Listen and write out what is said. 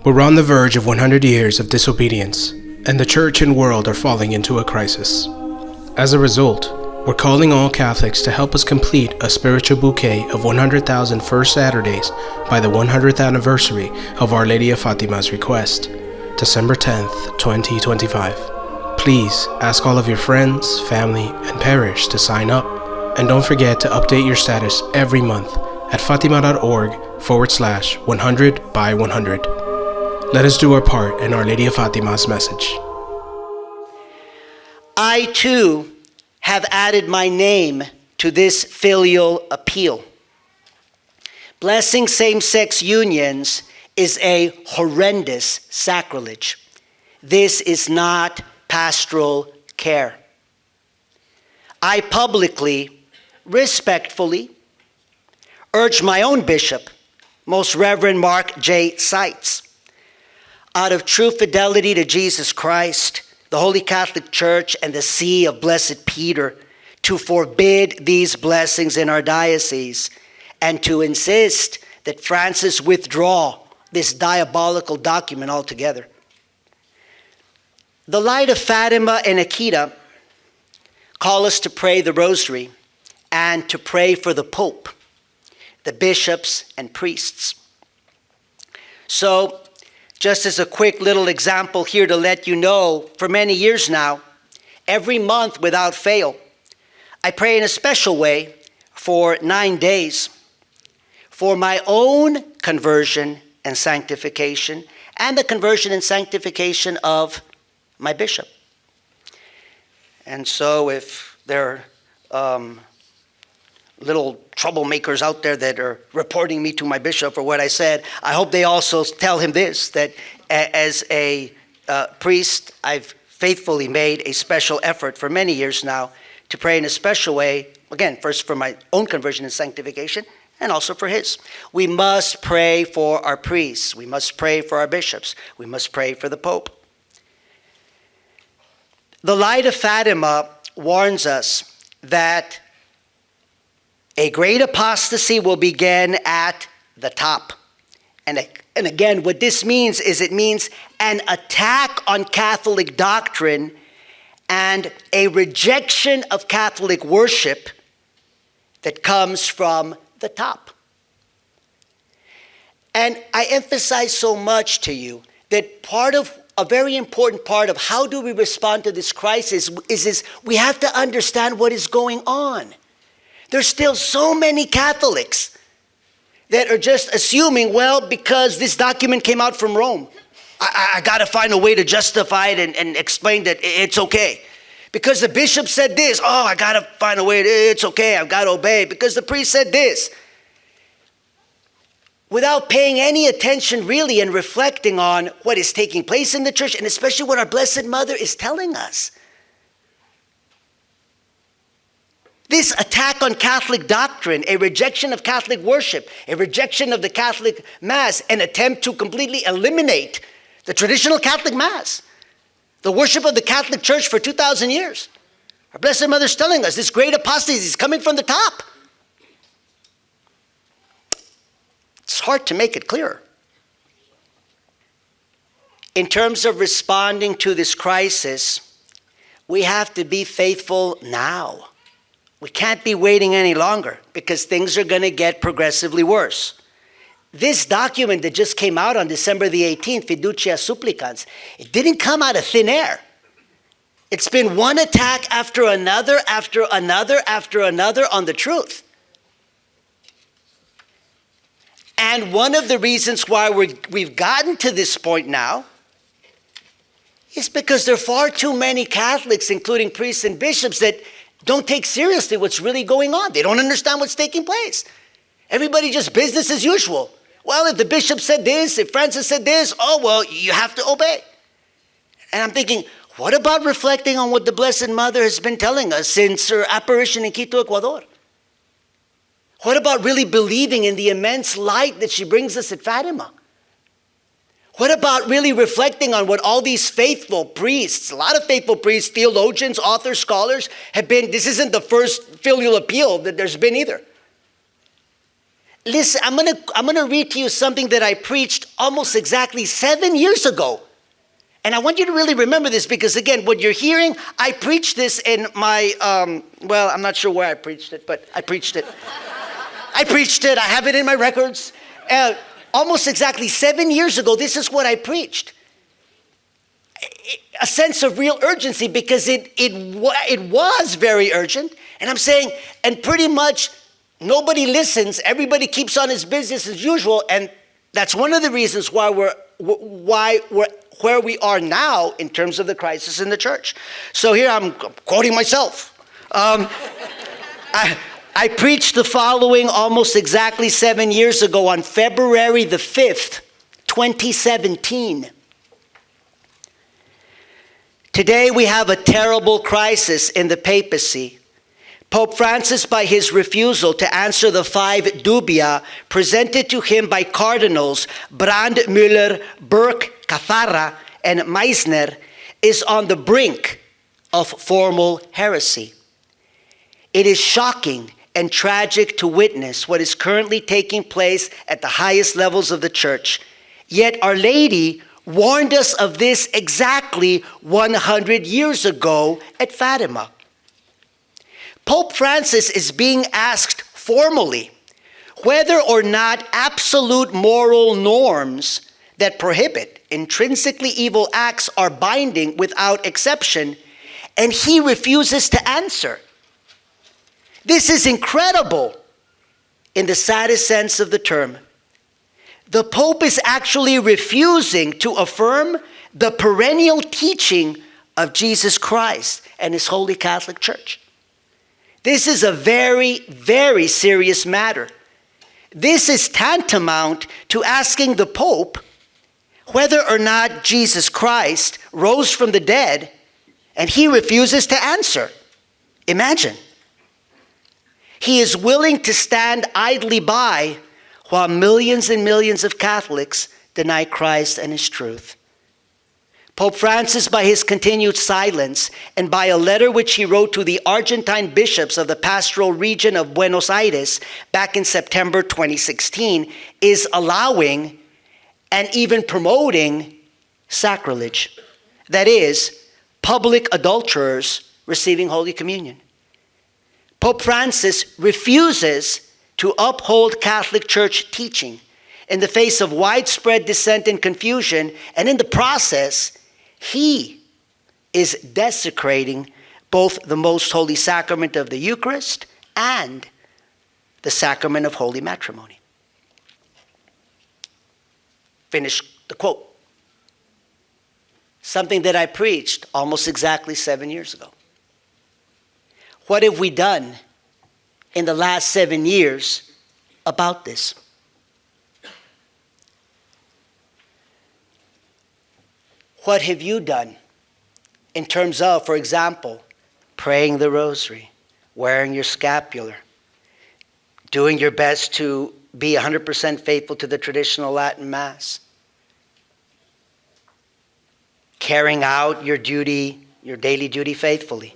We're on the verge of 100 years of disobedience, and the church and world are falling into a crisis. As a result, we're calling all Catholics to help us complete a spiritual bouquet of 100,000 First Saturdays by the 100th anniversary of Our Lady of Fatima's request, December 10th, 2025. Please ask all of your friends, family, and parish to sign up, and don't forget to update your status every month at fatima.org/100 by 100. Let us do our part in Our Lady of Fatima's message. I too have added my name to this filial appeal. Blessing same-sex unions is a horrendous sacrilege. This is not pastoral care. I publicly, respectfully, urge my own bishop, Most Reverend Mark J. Seitz, out of true fidelity to Jesus Christ, the Holy Catholic Church, and the See of Blessed Peter, to forbid these blessings in our diocese and to insist that Francis withdraw this diabolical document altogether. The Light of Fatima and Akita call us to pray the Rosary and to pray for the Pope, the bishops, and priests. So, just as a quick little example here to let you know, for many years now, every month without fail, I pray in a special way for 9 days for my own conversion and sanctification and the conversion and sanctification of my bishop. And so if there are little troublemakers out there that are reporting me to my bishop for what I said, I hope they also tell him this, that as a priest, I've faithfully made a special effort for many years now to pray in a special way, again, first for my own conversion and sanctification, and also for his. We must pray for our priests. We must pray for our bishops. We must pray for the Pope. The Light of Fatima warns us that a great apostasy will begin at the top. And again, what this means is it means an attack on Catholic doctrine and a rejection of Catholic worship that comes from the top. And I emphasize so much to you that a very important part of how do we respond to this crisis is we have to understand what is going on. There's still so many Catholics that are just assuming, well, because this document came out from Rome, I got to find a way to justify it and explain that it's okay. Because the bishop said this, I got to find a way, it's okay, I've got to obey. Because the priest said this. Without paying any attention really and reflecting on what is taking place in the church, and especially what our Blessed Mother is telling us. This attack on Catholic doctrine, a rejection of Catholic worship, a rejection of the Catholic Mass, an attempt to completely eliminate the traditional Catholic Mass, the worship of the Catholic Church for 2,000 years. Our Blessed Mother is telling us this great apostasy is coming from the top. It's hard to make it clearer. In terms of responding to this crisis, we have to be faithful now. We can't be waiting any longer because things are going to get progressively worse. This document that just came out on December the 18th, Fiducia Supplicans, it didn't come out of thin air. It's been one attack after another, after another, after another on the truth. And one of the reasons why we've gotten to this point now is because there are far too many Catholics, including priests and bishops, that don't take seriously what's really going on. They don't understand what's taking place. Everybody just business as usual. Well, if the bishop said this, if Francis said this, you have to obey. And I'm thinking, what about reflecting on what the Blessed Mother has been telling us since her apparition in Quito, Ecuador? What about really believing in the immense light that she brings us at Fatima? What about really reflecting on what all these faithful priests, a lot of faithful priests, theologians, authors, scholars have been, this isn't the first filial appeal that there's been either. Listen, I'm gonna read to you something that I preached almost exactly 7 years ago. And I want you to really remember this because, again, what you're hearing, I preached this in my, I'm not sure where I preached it, but I preached it. I preached it. I have it in my records. Almost exactly 7 years ago, this is what I preached. A sense of real urgency because it was very urgent. And I'm saying, and pretty much nobody listens. Everybody keeps on his business as usual. And that's one of the reasons why we're where we are now in terms of the crisis in the church. So here I'm quoting myself. I preached the following almost exactly 7 years ago on February the 5th, 2017. Today we have a terrible crisis in the papacy. Pope Francis, by his refusal to answer the 5 dubia presented to him by Cardinals Brandmüller, Burke, Caffarra, and Meissner, is on the brink of formal heresy. It is shocking and tragic to witness what is currently taking place at the highest levels of the church. Yet Our Lady warned us of this exactly 100 years ago at Fatima. Pope Francis is being asked formally whether or not absolute moral norms that prohibit intrinsically evil acts are binding without exception, and he refuses to answer. This is incredible in the saddest sense of the term. The Pope is actually refusing to affirm the perennial teaching of Jesus Christ and his Holy Catholic Church. This is a very, very serious matter. This is tantamount to asking the Pope whether or not Jesus Christ rose from the dead, and he refuses to answer. Imagine. He is willing to stand idly by while millions and millions of Catholics deny Christ and his truth. Pope Francis, by his continued silence and by a letter which he wrote to the Argentine bishops of the pastoral region of Buenos Aires back in September 2016, is allowing and even promoting sacrilege. That is, public adulterers receiving Holy Communion. Pope Francis refuses to uphold Catholic Church teaching in the face of widespread dissent and confusion, and in the process, he is desecrating both the most holy sacrament of the Eucharist and the sacrament of holy matrimony. Finish the quote. Something that I preached almost exactly 7 years ago. What have we done in the last 7 years about this? What have you done in terms of, for example, praying the rosary, wearing your scapular, doing your best to be 100% faithful to the traditional Latin Mass, carrying out your duty, your daily duty faithfully?